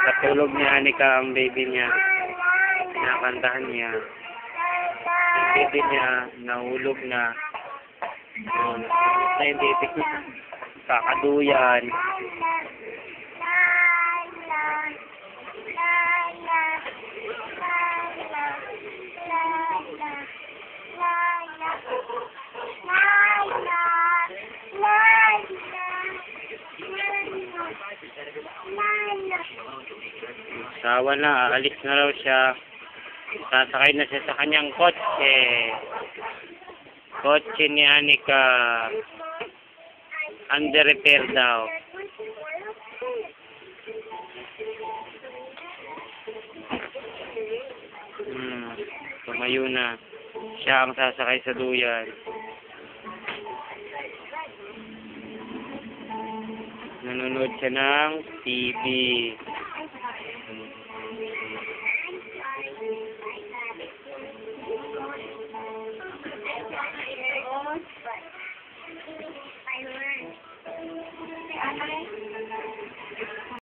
Katulog ni Anika ang baby niya. Kinakantahan niya. Yung baby niya, nahulog na. Yun. Na yung baby niya. Kakaduyan. Sawa na, aalis na raw siya. Sasakay na siya sa kanyang kotse. Kotse ni Anika. Under repair daw. Tumayo na. Siya ang sasakay sa duyan. Nanonood siya ng TV.